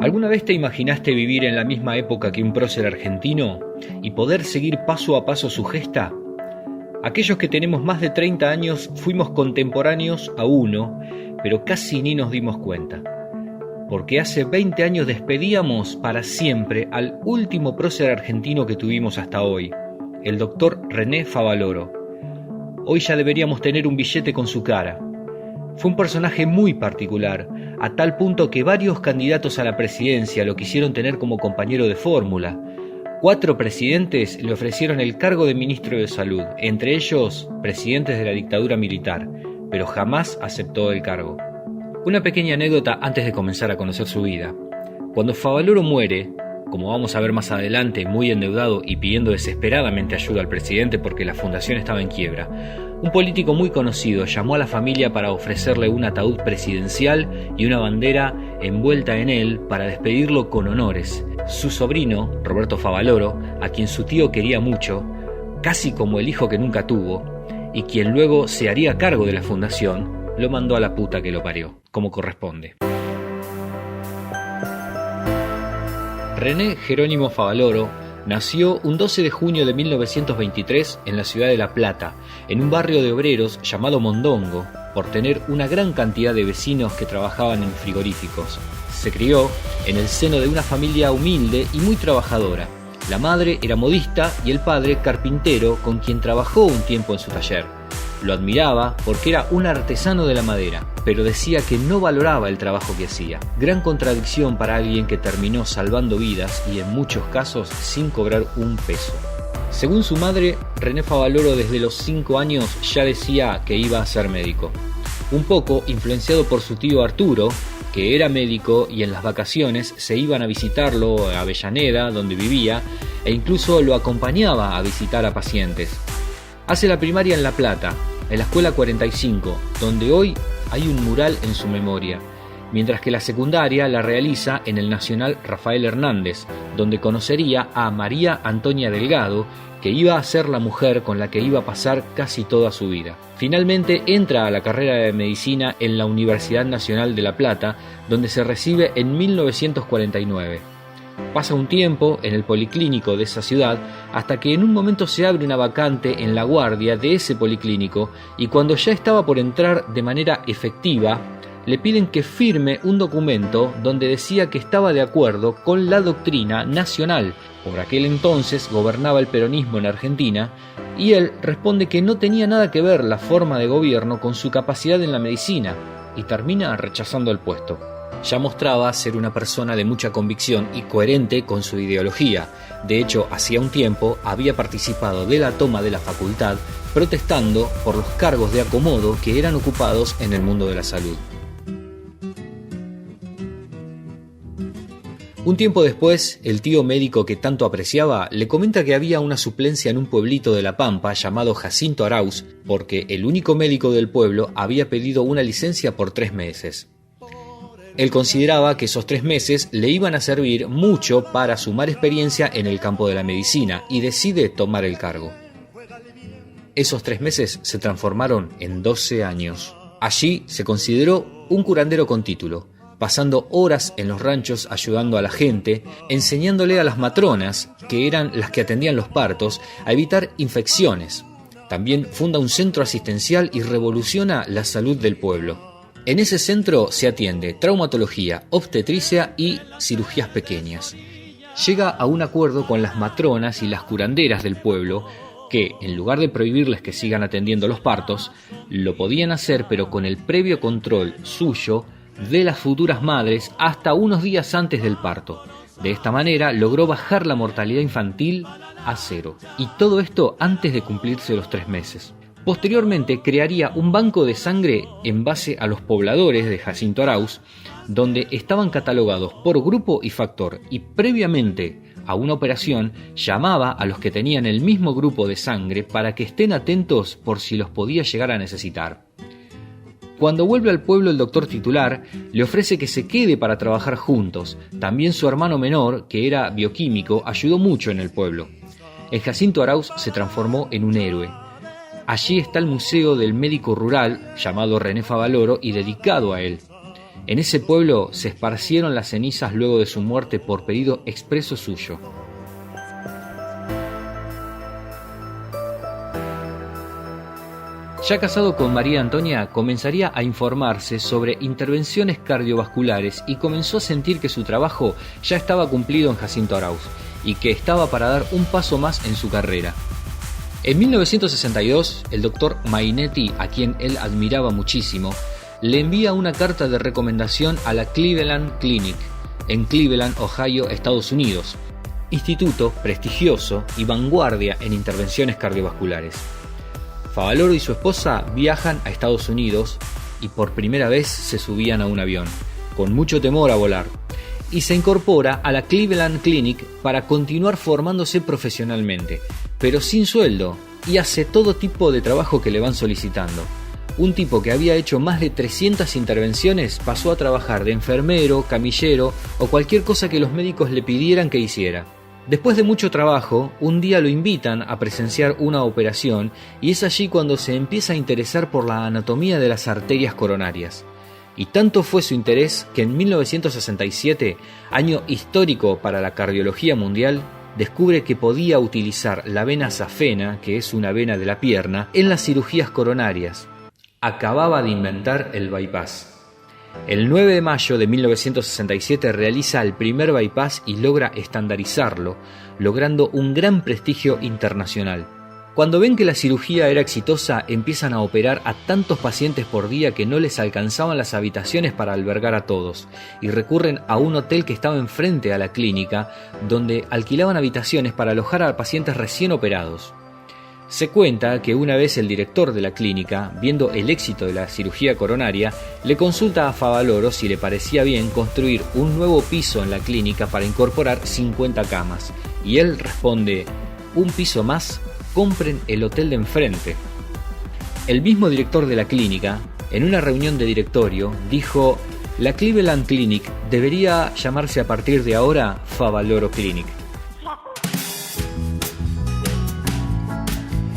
¿Alguna vez te imaginaste vivir en la misma época que un prócer argentino y poder seguir paso a paso su gesta? Aquellos que tenemos más de 30 años fuimos contemporáneos a uno, pero casi ni nos dimos cuenta. Porque hace 20 años despedíamos para siempre al último prócer argentino que tuvimos hasta hoy, el doctor René Favaloro. Hoy ya deberíamos tener un billete con su cara. Fue un personaje muy particular, a tal punto que varios candidatos a la presidencia lo quisieron tener como compañero de fórmula. 4 presidentes le ofrecieron el cargo de ministro de Salud, entre ellos presidentes de la dictadura militar, pero jamás aceptó el cargo. Una pequeña anécdota antes de comenzar a conocer su vida. Cuando Favaloro muere, como vamos a ver más adelante, muy endeudado y pidiendo desesperadamente ayuda al presidente porque la fundación estaba en quiebra, un político muy conocido llamó a la familia para ofrecerle un ataúd presidencial y una bandera envuelta en él para despedirlo con honores. Su sobrino, Roberto Favaloro, a quien su tío quería mucho, casi como el hijo que nunca tuvo, y quien luego se haría cargo de la fundación, lo mandó a la puta que lo parió, como corresponde. René Jerónimo Favaloro nació un 12 de junio de 1923 en la ciudad de La Plata, en un barrio de obreros llamado Mondongo, por tener una gran cantidad de vecinos que trabajaban en frigoríficos. Se crió en el seno de una familia humilde y muy trabajadora. La madre era modista y el padre carpintero, con quien trabajó un tiempo en su taller. Lo admiraba porque era un artesano de la madera, pero decía que no valoraba el trabajo que hacía. Gran contradicción para alguien que terminó salvando vidas y en muchos casos sin cobrar un peso. Según su madre, René Favaloro desde los 5 años ya decía que iba a ser médico. Un poco influenciado por su tío Arturo, que era médico y en las vacaciones se iban a visitarlo a Avellaneda, donde vivía, e incluso lo acompañaba a visitar a pacientes. Hace la primaria en La Plata, en la Escuela 45, donde hoy hay un mural en su memoria, mientras que la secundaria la realiza en el Nacional Rafael Hernández, donde conocería a María Antonia Delgado, que iba a ser la mujer con la que iba a pasar casi toda su vida. Finalmente entra a la carrera de medicina en la Universidad Nacional de La Plata, donde se recibe en 1949. Pasa un tiempo en el policlínico de esa ciudad hasta que en un momento se abre una vacante en la guardia de ese policlínico y cuando ya estaba por entrar de manera efectiva, le piden que firme un documento donde decía que estaba de acuerdo con la doctrina nacional. Por aquel entonces gobernaba el peronismo en Argentina y él responde que no tenía nada que ver la forma de gobierno con su capacidad en la medicina y termina rechazando el puesto. Ya mostraba ser una persona de mucha convicción y coherente con su ideología. De hecho, hacía un tiempo había participado de la toma de la facultad, protestando por los cargos de acomodo que eran ocupados en el mundo de la salud. Un tiempo después, el tío médico que tanto apreciaba le comenta que había una suplencia en un pueblito de La Pampa llamado Jacinto Arauz, porque el único médico del pueblo había pedido una licencia por 3 meses. Él consideraba que esos 3 meses le iban a servir mucho para sumar experiencia en el campo de la medicina y decide tomar el cargo. Esos 3 meses se transformaron en 12 años. Allí se consideró un curandero con título, pasando horas en los ranchos ayudando a la gente, enseñándole a las matronas, que eran las que atendían los partos, a evitar infecciones. También funda un centro asistencial y revoluciona la salud del pueblo. En ese centro se atiende traumatología, obstetricia y cirugías pequeñas. Llega a un acuerdo con las matronas y las curanderas del pueblo que, en lugar de prohibirles que sigan atendiendo los partos, lo podían hacer pero con el previo control suyo de las futuras madres hasta unos días antes del parto. De esta manera logró bajar la mortalidad infantil a 0. Y todo esto antes de cumplirse los 3 meses. Posteriormente crearía un banco de sangre en base a los pobladores de Jacinto Arauz, donde estaban catalogados por grupo y factor, y previamente a una operación llamaba a los que tenían el mismo grupo de sangre para que estén atentos por si los podía llegar a necesitar. Cuando vuelve al pueblo el doctor titular, le ofrece que se quede para trabajar juntos. También su hermano menor, que era bioquímico, ayudó mucho en el pueblo. El Jacinto Arauz se transformó en un héroe. Allí está el museo del médico rural, llamado René Favaloro y dedicado a él. En ese pueblo se esparcieron las cenizas luego de su muerte por pedido expreso suyo. Ya casado con María Antonia, comenzaría a informarse sobre intervenciones cardiovasculares y comenzó a sentir que su trabajo ya estaba cumplido en Jacinto Arauz y que estaba para dar un paso más en su carrera. En 1962, el doctor Mainetti, a quien él admiraba muchísimo, le envía una carta de recomendación a la Cleveland Clinic, en Cleveland, Ohio, Estados Unidos, instituto prestigioso y vanguardia en intervenciones cardiovasculares. Favaloro y su esposa viajan a Estados Unidos y por primera vez se subían a un avión, con mucho temor a volar, y se incorpora a la Cleveland Clinic para continuar formándose profesionalmente, pero sin sueldo, y hace todo tipo de trabajo que le van solicitando. Un tipo que había hecho más de 300 intervenciones pasó a trabajar de enfermero, camillero o cualquier cosa que los médicos le pidieran que hiciera. Después de mucho trabajo, un día lo invitan a presenciar una operación y es allí cuando se empieza a interesar por la anatomía de las arterias coronarias. Y tanto fue su interés que en 1967, año histórico para la cardiología mundial, descubre que podía utilizar la vena safena, que es una vena de la pierna, en las cirugías coronarias. Acababa de inventar el bypass. El 9 de mayo de 1967 realiza el primer bypass y logra estandarizarlo, logrando un gran prestigio internacional. Cuando ven que la cirugía era exitosa, empiezan a operar a tantos pacientes por día que no les alcanzaban las habitaciones para albergar a todos, y recurren a un hotel que estaba enfrente a la clínica, donde alquilaban habitaciones para alojar a pacientes recién operados. Se cuenta que una vez el director de la clínica, viendo el éxito de la cirugía coronaria, le consulta a Favaloro si le parecía bien construir un nuevo piso en la clínica para incorporar 50 camas. Y él responde: ¿un piso más? Compren el hotel de enfrente. El mismo director de la clínica, en una reunión de directorio, dijo: la Cleveland Clinic debería llamarse a partir de ahora Favaloro Clinic.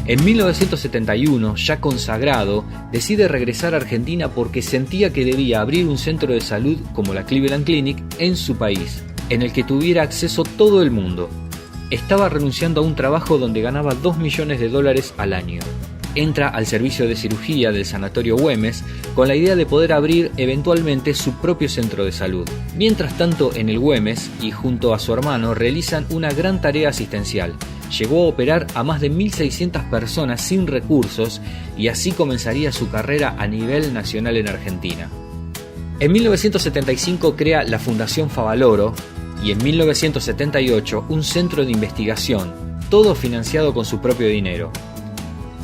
En 1971, ya consagrado, decide regresar a Argentina porque sentía que debía abrir un centro de salud como la Cleveland Clinic en su país, en el que tuviera acceso todo el mundo. Estaba renunciando a un trabajo donde ganaba $2 millones al año. Entra al servicio de cirugía del Sanatorio Güemes con la idea de poder abrir eventualmente su propio centro de salud. Mientras tanto, en el Güemes y junto a su hermano realizan una gran tarea asistencial. Llegó a operar a más de 1.600 personas sin recursos y así comenzaría su carrera a nivel nacional en Argentina. En 1975 crea la Fundación Favaloro y en 1978 un centro de investigación, todo financiado con su propio dinero.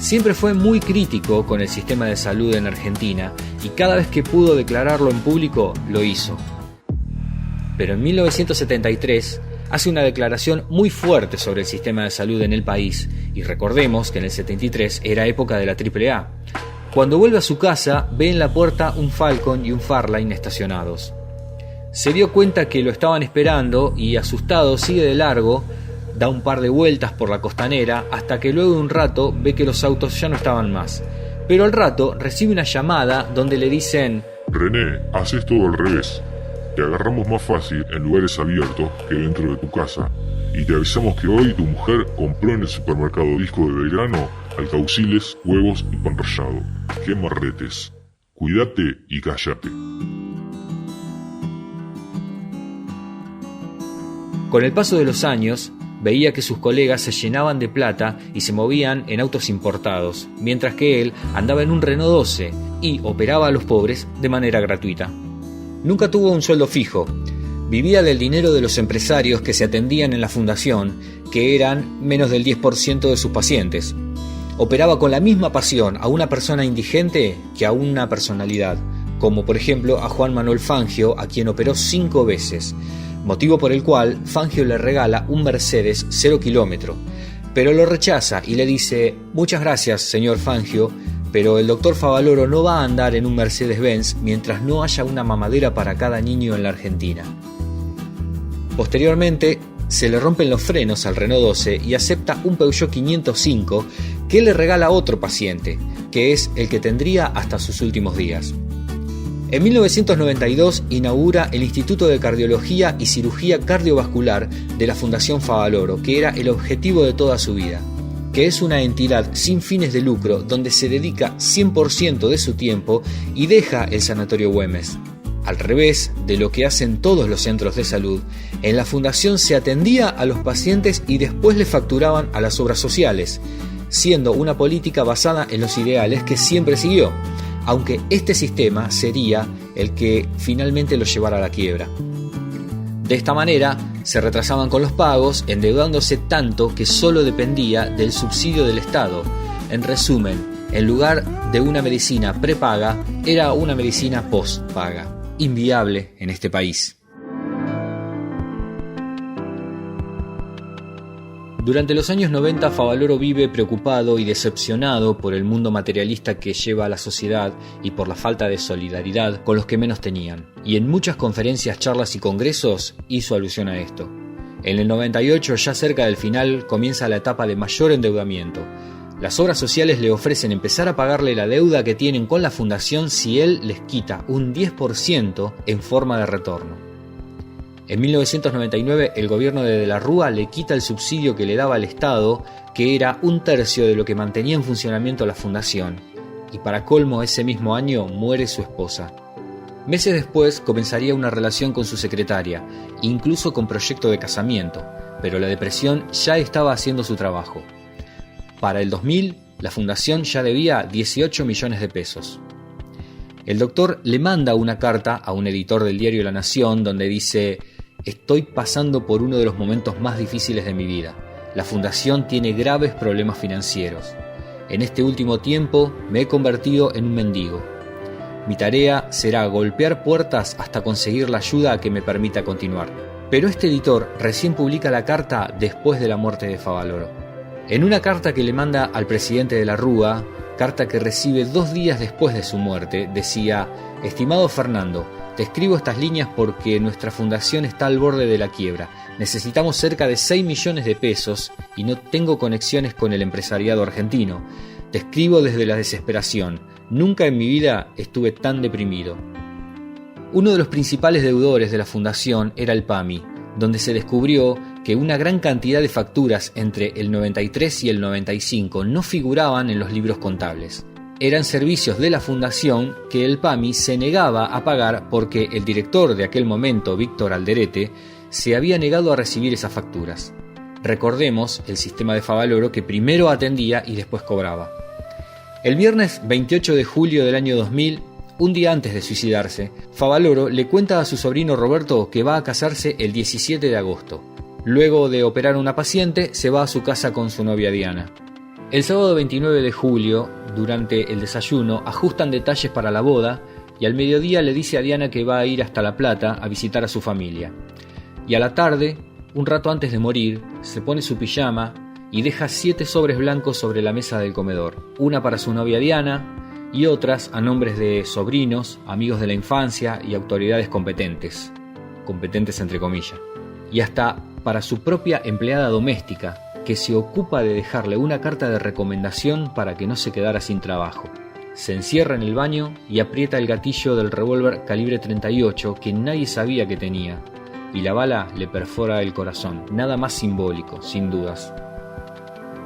Siempre fue muy crítico con el sistema de salud en Argentina y cada vez que pudo declararlo en público lo hizo. Pero en 1973 hace una declaración muy fuerte sobre el sistema de salud en el país, y recordemos que en el 73 era época de la AAA. Cuando vuelve a su casa, ve en la puerta un Falcon y un Fairlane estacionados. Se dio cuenta que lo estaban esperando y, asustado, sigue de largo, da un par de vueltas por la costanera hasta que luego de un rato ve que los autos ya no estaban más. Pero al rato recibe una llamada donde le dicen: René, haces todo al revés. Te agarramos más fácil en lugares abiertos que dentro de tu casa. Y te avisamos que hoy tu mujer compró en el supermercado Disco de Belgrano alcauciles, huevos y pan rallado. ¡Qué marretes! Cuídate y cállate. Con el paso de los años, veía que sus colegas se llenaban de plata y se movían en autos importados, mientras que él andaba en un Renault 12 y operaba a los pobres de manera gratuita. Nunca tuvo un sueldo fijo. Vivía del dinero de los empresarios que se atendían en la fundación, que eran menos del 10% de sus pacientes. Operaba con la misma pasión a una persona indigente que a una personalidad, como por ejemplo a Juan Manuel Fangio, a quien operó 5 veces, motivo por el cual Fangio le regala un Mercedes 0 kilómetro, pero lo rechaza y le dice: muchas gracias, señor Fangio, pero el doctor Favaloro no va a andar en un Mercedes-Benz mientras no haya una mamadera para cada niño en la Argentina. Posteriormente, se le rompen los frenos al Renault 12 y acepta un Peugeot 505 que le regala a otro paciente, que es el que tendría hasta sus últimos días. En 1992 inaugura el Instituto de Cardiología y Cirugía Cardiovascular de la Fundación Favaloro, que era el objetivo de toda su vida, que es una entidad sin fines de lucro donde se dedica 100% de su tiempo y deja el Sanatorio Güemes. Al revés de lo que hacen todos los centros de salud, en la fundación se atendía a los pacientes y después le facturaban a las obras sociales, siendo una política basada en los ideales que siempre siguió, aunque este sistema sería el que finalmente lo llevara a la quiebra. De esta manera, se retrasaban con los pagos, endeudándose tanto que solo dependía del subsidio del Estado. En resumen, en lugar de una medicina prepaga, era una medicina postpaga, inviable en este país. Durante los años 90, Favaloro vive preocupado y decepcionado por el mundo materialista que lleva a la sociedad y por la falta de solidaridad con los que menos tenían. Y en muchas conferencias, charlas y congresos hizo alusión a esto. En el 98, ya cerca del final, comienza la etapa de mayor endeudamiento. Las obras sociales le ofrecen empezar a pagarle la deuda que tienen con la fundación si él les quita un 10% en forma de retorno. En 1999 el gobierno de la Rúa le quita el subsidio que le daba al Estado, que era 1/3 de lo que mantenía en funcionamiento la fundación, y para colmo ese mismo año muere su esposa. Meses después comenzaría una relación con su secretaria, incluso con proyecto de casamiento, pero la depresión ya estaba haciendo su trabajo. Para el 2000 la fundación ya debía 18 millones de pesos. El doctor le manda una carta a un editor del diario La Nación donde dice: «Estoy pasando por uno de los momentos más difíciles de mi vida. La fundación tiene graves problemas financieros. En este último tiempo me he convertido en un mendigo. Mi tarea será golpear puertas hasta conseguir la ayuda que me permita continuar». Pero este editor recién publica la carta después de la muerte de Favaloro. En una carta que le manda al presidente de la Rúa, carta que recibe 2 días después de su muerte, decía: «Estimado Fernando, te escribo estas líneas porque nuestra fundación está al borde de la quiebra. Necesitamos cerca de 6 millones de pesos y no tengo conexiones con el empresariado argentino. Te escribo desde la desesperación. Nunca en mi vida estuve tan deprimido». Uno de los principales deudores de la fundación era el PAMI, donde se descubrió que una gran cantidad de facturas entre el 93 y el 95 no figuraban en los libros contables. Eran servicios de la fundación que el PAMI se negaba a pagar porque el director de aquel momento, Víctor Alderete, se había negado a recibir esas facturas. Recordemos el sistema de Favaloro, que primero atendía y después cobraba. El viernes 28 de julio del año 2000, un día antes de suicidarse, Favaloro le cuenta a su sobrino Roberto que va a casarse el 17 de agosto. Luego de operar a una paciente, se va a su casa con su novia Diana. El sábado 29 de julio, durante el desayuno, ajustan detalles para la boda y al mediodía le dice a Diana que va a ir hasta La Plata a visitar a su familia. Y a la tarde, un rato antes de morir, se pone su pijama y deja 7 sobres blancos sobre la mesa del comedor. Una para su novia Diana y otras a nombres de sobrinos, amigos de la infancia y autoridades competentes. Competentes entre comillas. Y hasta para su propia empleada doméstica, que se ocupa de dejarle una carta de recomendación para que no se quedara sin trabajo. Se encierra en el baño y aprieta el gatillo del revólver calibre 38 que nadie sabía que tenía, y la bala le perfora el corazón. Nada más simbólico, sin dudas.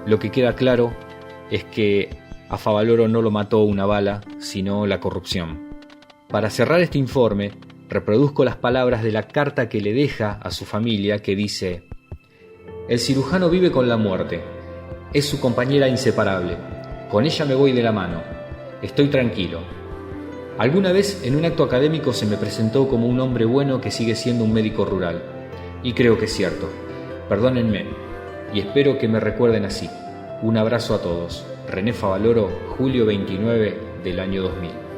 Lo que queda claro es que a Favaloro no lo mató una bala, sino la corrupción. Para cerrar este informe, reproduzco las palabras de la carta que le deja a su familia, que dice: «El cirujano vive con la muerte. Es su compañera inseparable. Con ella me voy de la mano. Estoy tranquilo. Alguna vez en un acto académico se me presentó como un hombre bueno que sigue siendo un médico rural. Y creo que es cierto. Perdónenme. Y espero que me recuerden así. Un abrazo a todos. René Favaloro, julio 29 del año 2000».